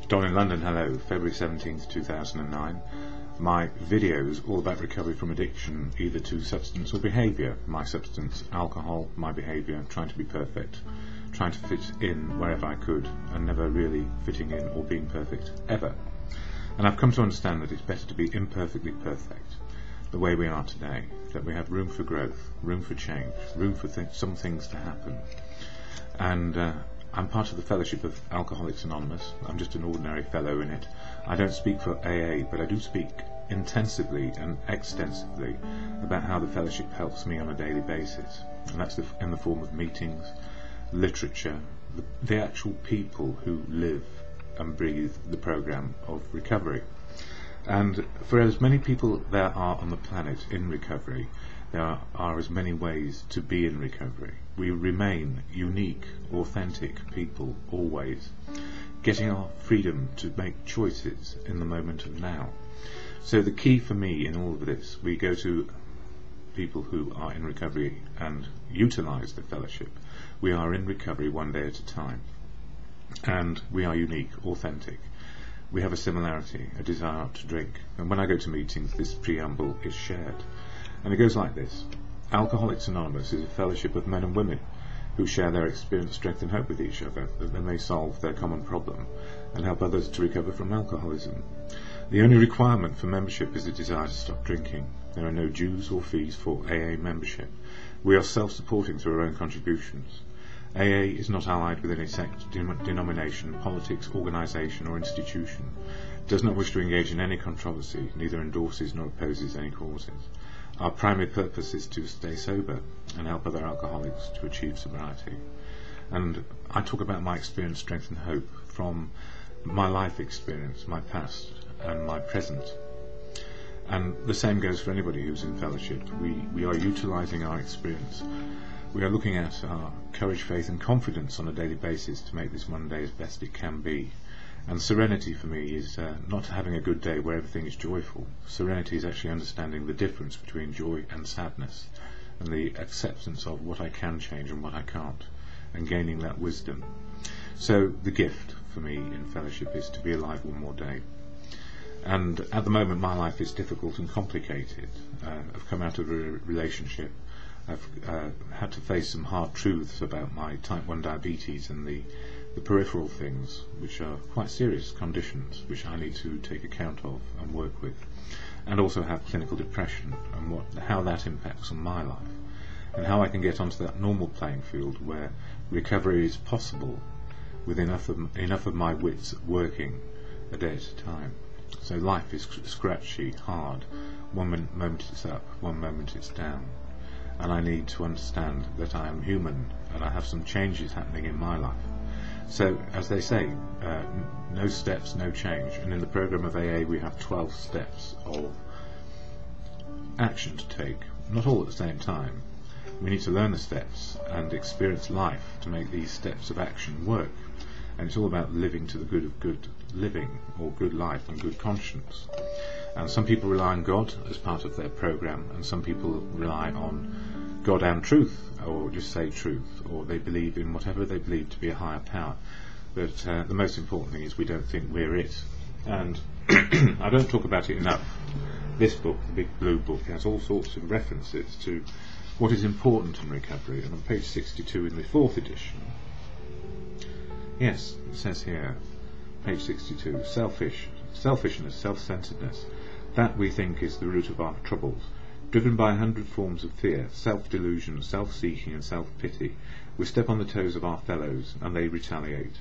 DonInLondon, hello, February 17th, 2009. My videos all about recovery from addiction, either to substance or behaviour. My substance, alcohol, my behaviour, trying to be perfect, trying to fit in wherever I could, and never really fitting in or being perfect, ever. And I've come to understand that it's better to be imperfectly perfect, the way we are today, that we have room for growth, room for change, room for some things to happen. And I'm part of the fellowship of Alcoholics Anonymous. I'm just an ordinary fellow in it. I don't speak for AA, but I do speak intensively and extensively about how the fellowship helps me on a daily basis. And that's in the form of meetings, literature, the actual people who live and breathe the program of recovery. And for as many people there are on the planet in recovery, there are as many ways to be in recovery. We remain unique, authentic people always, getting our freedom to make choices in the moment of now. So the key for me in all of this, we go to people who are in recovery and utilise the fellowship. We are in recovery one day at a time, and we are unique, authentic. We have a similarity, a desire to drink. And when I go to meetings, this preamble is shared. And it goes like this. Alcoholics Anonymous is a fellowship of men and women who share their experience, strength and hope with each other, that they may solve their common problem and help others to recover from alcoholism. The only requirement for membership is a desire to stop drinking. There are no dues or fees for AA membership. We are self-supporting through our own contributions. AA is not allied with any sect, denomination, politics, organisation or institution. It does not wish to engage in any controversy, neither endorses nor opposes any causes. Our primary purpose is to stay sober and help other alcoholics to achieve sobriety. And I talk about my experience, strength and hope from my life experience, my past and my present. And the same goes for anybody who's in fellowship. We are utilising our experience. We are looking at our courage, faith and confidence on a daily basis to make this one day as best it can be. And serenity for me is not having a good day where everything is joyful. Serenity is actually understanding the difference between joy and sadness, and the acceptance of what I can change and what I can't, and gaining that wisdom. So the gift for me in fellowship is to be alive one more day. And at the moment my life is difficult and complicated. I've come out of a relationship. I've had to face some hard truths about my type 1 diabetes and the peripheral things, which are quite serious conditions which I need to take account of and work with, and also have clinical depression and how that impacts on my life, and how I can get onto that normal playing field where recovery is possible with enough of my wits working a day at a time. So life is scratchy, hard. One moment it's up, one moment it's down, and I need to understand that I am human and I have some changes happening in my life. So, as they say, no steps, no change. And in the program of AA we have 12 steps of action to take, not all at the same time. We need to learn the steps and experience life to make these steps of action work. And it's all about living to the good of good living, or good life and good conscience. And some people rely on God as part of their program, and some people rely on God and truth, or just say truth, or they believe in whatever they believe to be a higher power. But the most important thing is we don't think we're it. And I don't talk about it enough. This book, the Big Blue Book, has all sorts of references to what is important in recovery. And on page 62 in the 4th edition, yes, it says here, page 62, selfishness, self-centeredness, that we think is the root of our troubles. Driven by 100 forms of fear, self-delusion, self-seeking and self-pity, we step on the toes of our fellows and they retaliate.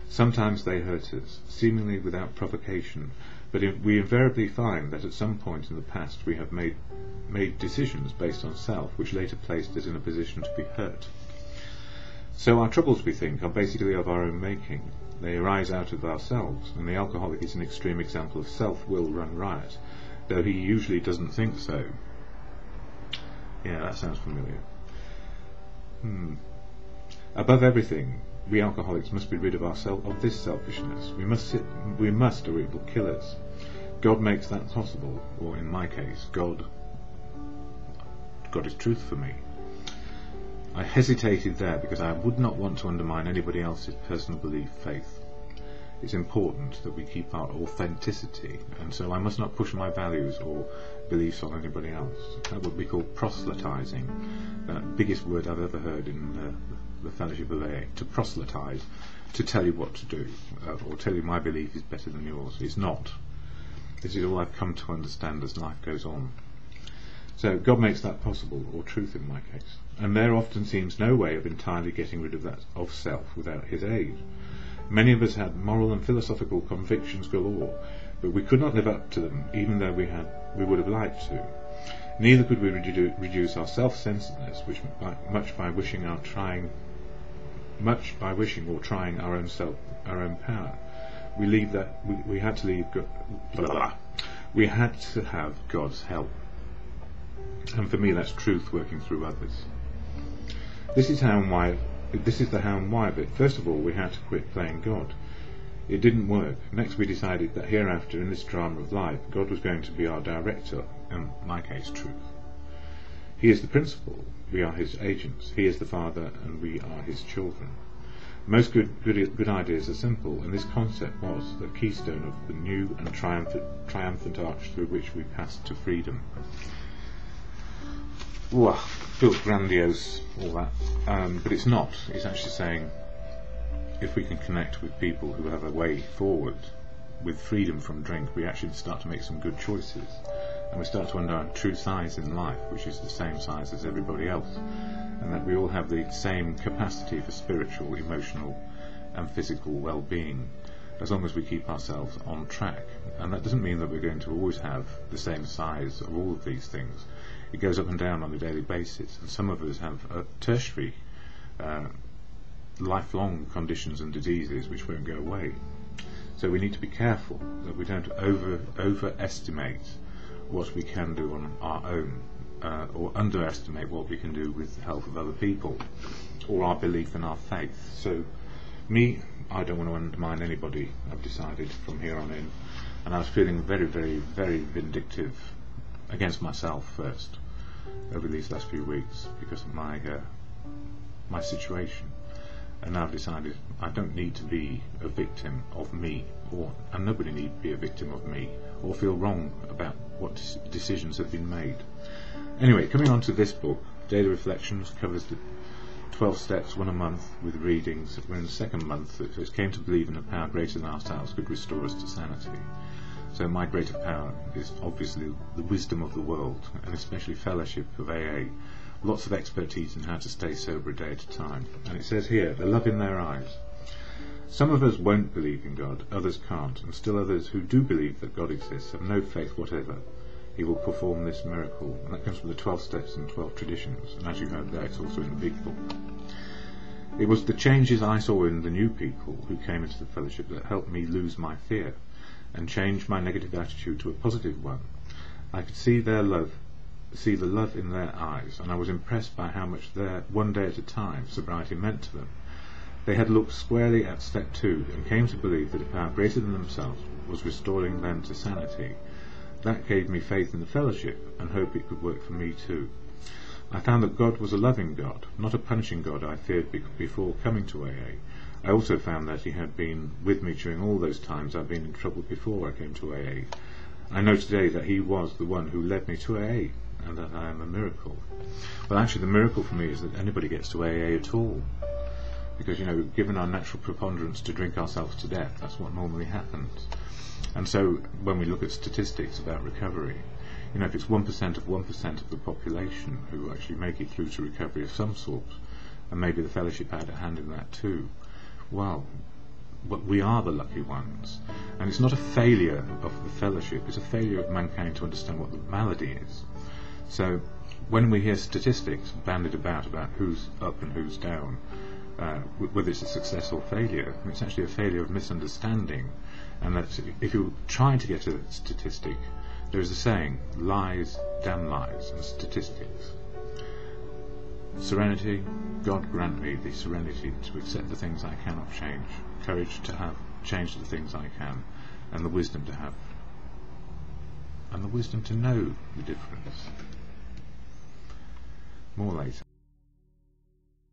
Sometimes they hurt us, seemingly without provocation, but we invariably find that at some point in the past we have made decisions based on self which later placed us in a position to be hurt. So our troubles, we think, are basically of our own making. They arise out of ourselves, and the alcoholic is an extreme example of self-will run riot, though he usually doesn't think so. Yeah, that sounds familiar. Above everything, we alcoholics must be rid of this selfishness. We must, or it will kill us. God makes that possible, or in my case, God is truth for me. I hesitated there because I would not want to undermine anybody else's personal belief, faith. it's important that we keep our authenticity, and so I must not push my values or beliefs on anybody else. That would be called proselytizing, that biggest word I've ever heard in the fellowship of AA. To proselytize, to tell you what to do, or tell you my belief is better than yours. It's not. This is all I've come to understand as life goes on. So God makes that possible, or truth in my case. And there often seems no way of entirely getting rid of that of self without his aid. Many of us had moral and philosophical convictions galore, but we could not live up to them, even though we would have liked to. Neither could we reduce our self-centeredness, which much by wishing or trying our own power. We had to have God's help, and for me that's truth working through others. This is the how and why of it. First of all, we had to quit playing God. It didn't work. Next, we decided that hereafter, in this drama of life, God was going to be our director, in my case, truth. He is the principal, we are his agents. He is the father, and we are his children. Most good ideas are simple, and this concept was the keystone of the new and triumphant arch through which we passed to freedom. Ooh, feels grandiose, all that, but it's not. It's actually saying, if we can connect with people who have a way forward with freedom from drink, we actually start to make some good choices, and we start to understand our true size in life, which is the same size as everybody else, and that we all have the same capacity for spiritual, emotional and physical well-being, as long as we keep ourselves on track. And that doesn't mean that we're going to always have the same size of all of these things. It goes up and down on a daily basis, and some of us have tertiary lifelong conditions and diseases which won't go away. So we need to be careful that we don't overestimate what we can do on our own, or underestimate what we can do with the help of other people, or our belief in our faith. So I don't want to undermine anybody, I've decided from here on in, and I was feeling very, very, very vindictive against myself first over these last few weeks because of my situation. And now I've decided I don't need to be a victim of me, and nobody need to be a victim of me, or feel wrong about what decisions have been made. Anyway, coming on to this book, Daily Reflections, covers the 12 steps, 1 a month with readings. We're in the second month. It came to believe in a power greater than ourselves could restore us to sanity. So my greater power is obviously the wisdom of the world, and especially fellowship of AA. Lots of expertise in how to stay sober a day at a time. And it says here, the love in their eyes. Some of us won't believe in God, others can't, and still others who do believe that God exists have no faith whatever. He will perform this miracle. And that comes from the 12 steps and 12 traditions. And as you heard there, it's also in the big book. It was the changes I saw in the new people who came into the fellowship that helped me lose my fear and change my negative attitude to a positive one. I could see the love in their eyes, and I was impressed by how much their one day at a time sobriety meant to them. They had looked squarely at step 2 and came to believe that a power greater than themselves was restoring them to sanity. That gave me faith in the fellowship and hope it could work for me too. I found that God was a loving God, not a punishing God I feared before coming to AA. I also found that he had been with me during all those times I've been in trouble before I came to AA. I know today that he was the one who led me to AA, and that I am a miracle. Well, actually the miracle for me is that anybody gets to AA at all. Because, given our natural preponderance to drink ourselves to death, that's what normally happens. And so when we look at statistics about recovery, if it's 1% of 1% of the population who actually make it through to recovery of some sort, and maybe the fellowship had a hand in that too, well, but we are the lucky ones. And it's not a failure of the fellowship, it's a failure of mankind to understand what the malady is. So when we hear statistics bandied about who's up and who's down, whether it's a success or failure, it's actually a failure of misunderstanding. And that if you try to get a statistic, there is a saying, lies, damn lies, and statistics. Serenity, God grant me the serenity to accept the things I cannot change, courage to have changed the things I can, and the wisdom to have, and the wisdom to know the difference. More later.